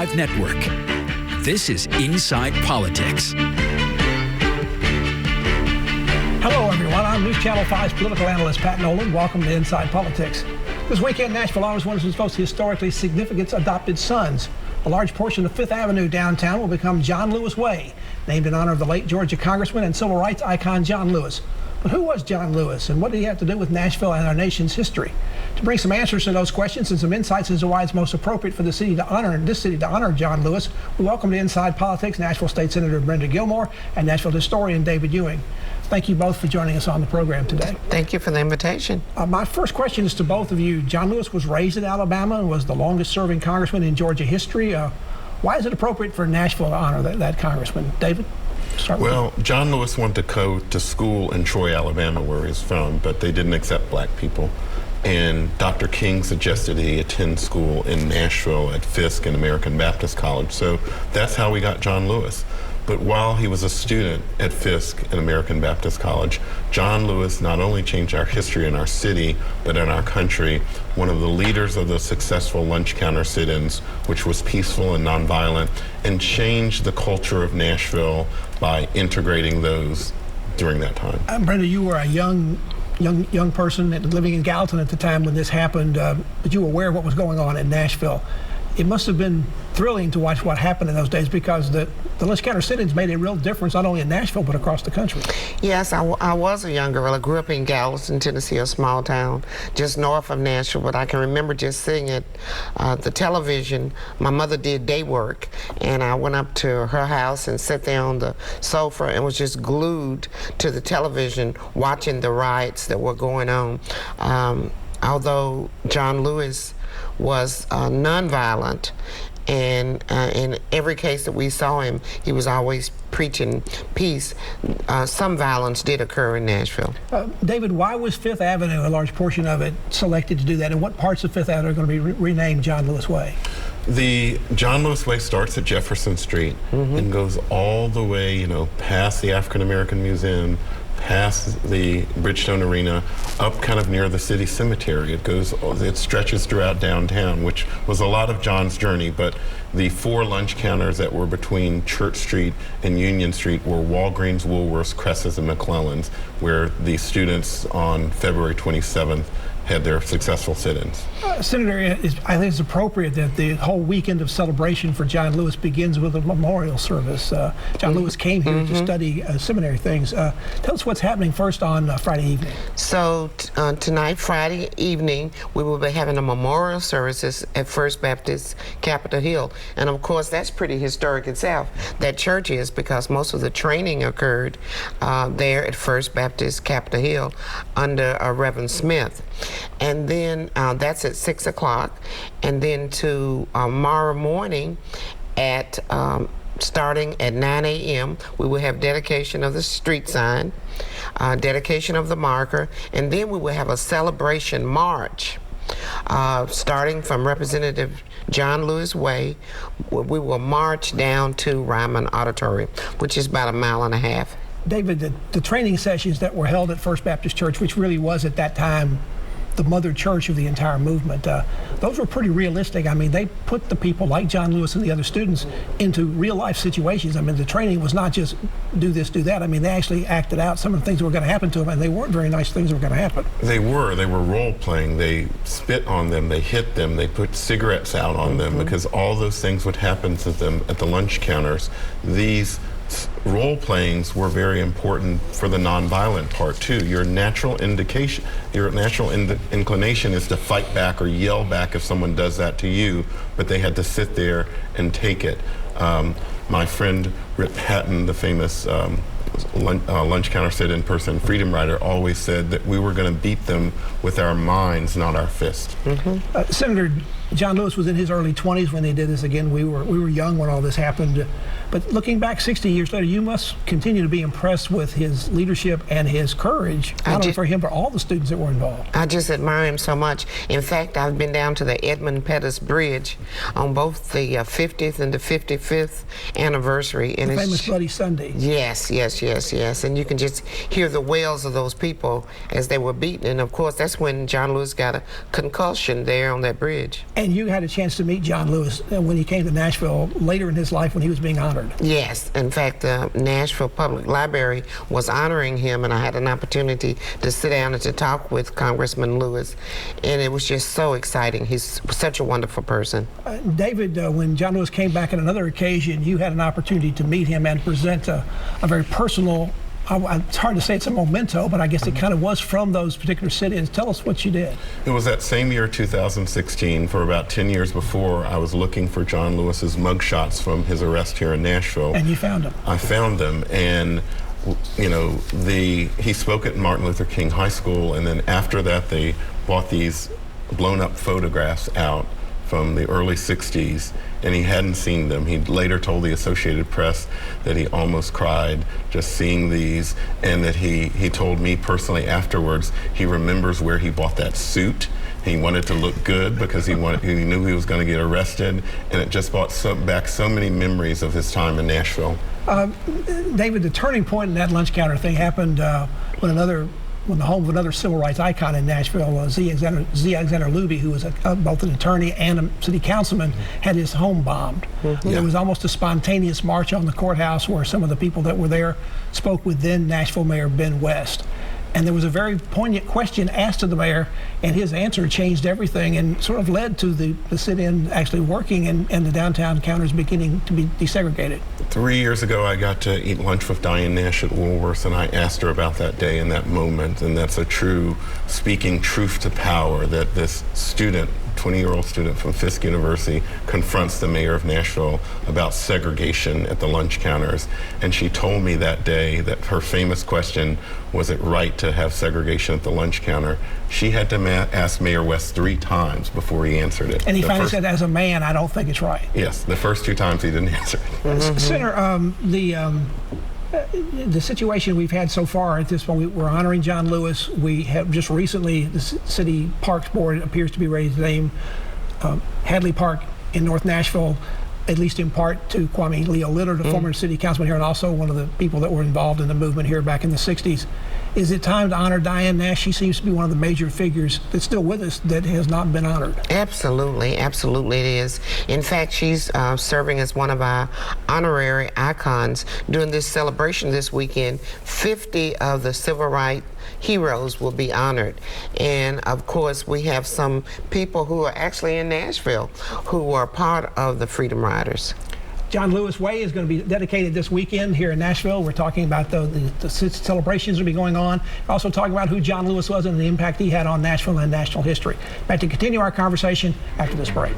5 Network. This is Inside Politics. Hello, everyone. I'm NewsChannel 5's political analyst, Pat Nolan. Welcome to Inside Politics. This weekend, Nashville honors one of its most historically significant adopted sons. A large portion of Fifth Avenue downtown will become John Lewis Way, named in honor of the late Georgia Congressman and civil rights icon John Lewis. But who was John Lewis, and what did he have to do with Nashville and our nation's history? To bring some answers to those questions and some insights as to why it's most appropriate for this city to honor John Lewis, we welcome to Inside Politics Nashville State Senator Brenda Gilmore and Nashville historian David Ewing. Thank you both for joining us on the program today. Thank you for the invitation. My first question is to both of you. John Lewis was raised in Alabama and was the longest-serving congressman in Georgia history. Why is it appropriate for Nashville to honor that congressman? David? Well, John Lewis wanted to go to school in Troy, Alabama, where he's from, but they didn't accept black people. And Dr. King suggested he attend school in Nashville at Fisk and American Baptist College. So that's how we got John Lewis. But while he was a student at Fisk and American Baptist College, John Lewis not only changed our history in our city, but in our country. One of the leaders of the successful lunch counter sit-ins, which was peaceful and nonviolent, and changed the culture of Nashville by integrating those during that time. Brenda, you were a young person living in Gallatin at the time when this happened, but you were aware of what was going on in Nashville. It must have been thrilling to watch what happened in those days, because the lunch counter sit-ins made a real difference not only in Nashville but across the country. Yes, I was a young girl. I grew up in Gallatin, Tennessee, a small town just north of Nashville, but I can remember just seeing it, the television. My mother did day work, and I went up to her house and sat there on the sofa and was just glued to the television watching the riots that were going on. Although John Lewis was nonviolent, and in every case that we saw him, he was always preaching peace. Some violence did occur in Nashville. David, why was Fifth Avenue, a large portion of it, selected to do that, and what parts of Fifth Avenue are going to be renamed John Lewis Way? The John Lewis Way starts at Jefferson Street and goes all the way, past the African American Museum, past the Bridgestone Arena, up kind of near the city cemetery. It stretches throughout downtown, which was a lot of John's journey, but the 4 lunch counters that were between Church Street and Union Street were Walgreens, Woolworths, Cress's, and McClellan's, where the students on February 27th had their successful sit-ins. Senator, I think it's appropriate that the whole weekend of celebration for John Lewis begins with a memorial service. John Lewis came here to study seminary things. Tell us what's happening first on Friday evening. So tonight, Friday evening, we will be having a memorial services at First Baptist Capitol Hill. And of course, that's pretty historic itself. That church is, because most of the training occurred there at First Baptist Capitol Hill under Reverend Smith. And then that's at 6 o'clock. And then tomorrow morning at starting at 9 a.m., we will have dedication of the street sign, dedication of the marker, and then we will have a celebration march starting from Representative John Lewis Way. We will march down to Ryman Auditorium, which is about 1.5 miles. David, the training sessions that were held at First Baptist Church, which really was at that time the mother church of the entire movement, those were pretty realistic. I mean, they put the people like John Lewis and the other students into real life situations. I mean, the training was not just do this, do that. I mean, they actually acted out some of the things that were going to happen to them, and they weren't very nice things that were going to happen. They were role playing. They spit on them, they hit them, they put cigarettes out on them, because all those things would happen to them at the lunch counters. These role playings were very important for the nonviolent part too. Your natural inclination is to fight back or yell back if someone does that to you, but they had to sit there and take it. My friend Rip Patton, the famous lunch counter sit-in person, freedom rider, always said that we were going to beat them with our minds, not our fists. Senator, John Lewis was in his early 20s when they did this again. We were young when all this happened. But looking back 60 years later, you must continue to be impressed with his leadership and his courage, not only for him, but all the students that were involved. I just admire him so much. In fact, I've been down to the Edmund Pettus Bridge on both the 50th and the 55th anniversary. And The it's famous Bloody Sunday. Yes. And you can just hear the wails of those people as they were beaten. And of course, that's when John Lewis got a concussion there on that bridge. And you had a chance to meet John Lewis when he came to Nashville later in his life when he was being honored. Yes. In fact, the Nashville Public Library was honoring him, and I had an opportunity to sit down and to talk with Congressman Lewis. And it was just so exciting. He's such a wonderful person. David, when John Lewis came back on another occasion, you had an opportunity to meet him and present a very personal, it's hard to say it's a memento, but I guess it kind of was from those particular sit-ins. Tell us what you did. It was that same year, 2016. For about 10 years before, I was looking for John Lewis's mugshots from his arrest here in Nashville. And you found them. I found them, and you know, he spoke at Martin Luther King High School, and then after that they bought these blown-up photographs out from the early 60s, and he hadn't seen them. He later told the Associated Press that he almost cried just seeing these, and that he told me personally afterwards he remembers where he bought that suit. He wanted to look good because he knew he was going to get arrested, and it just brought back so many memories of his time in Nashville. David, the turning point in that lunch counter thing happened when the home of another civil rights icon in Nashville, Z. Alexander Luby, who was both an attorney and a city councilman, had his home bombed. There was almost a spontaneous march on the courthouse where some of the people that were there spoke with then Nashville Mayor Ben West. And there was a very poignant question asked to the mayor, and his answer changed everything and sort of led to the sit-in actually working and the downtown counters beginning to be desegregated. 3 years ago, I got to eat lunch with Diane Nash at Woolworth's, and I asked her about that day and that moment, and that's a true, speaking truth to power, that this student, 20-year-old student from Fisk University, confronts the mayor of Nashville about segregation at the lunch counters. And she told me that day that her famous question, was it right to have segregation at the lunch counter? She had to ask Mayor West 3 times before he answered it. And he finally said, as a man, I don't think it's right. Yes, the first 2 times he didn't answer it. Senator, the situation we've had so far at this point, we're honoring John Lewis. We have just recently, the City Parks Board appears to be ready to name Hadley Park in North Nashville, at least in part to Kwame Leo Litter, the former city councilman here, and also one of the people that were involved in the movement here back in the 60s. Is it time to honor Diane Nash? She seems to be one of the major figures that's still with us that has not been honored. Absolutely it is. In fact, she's serving as one of our honorary icons. During this celebration this weekend, 50 of the civil rights heroes will be honored. And of course, we have some people who are actually in Nashville who are part of the Freedom Riders. John Lewis Way is going to be dedicated this weekend here in Nashville. We're talking about the celebrations that will be going on. We're also talking about who John Lewis was and the impact he had on Nashville and national history. Back to continue our conversation after this break.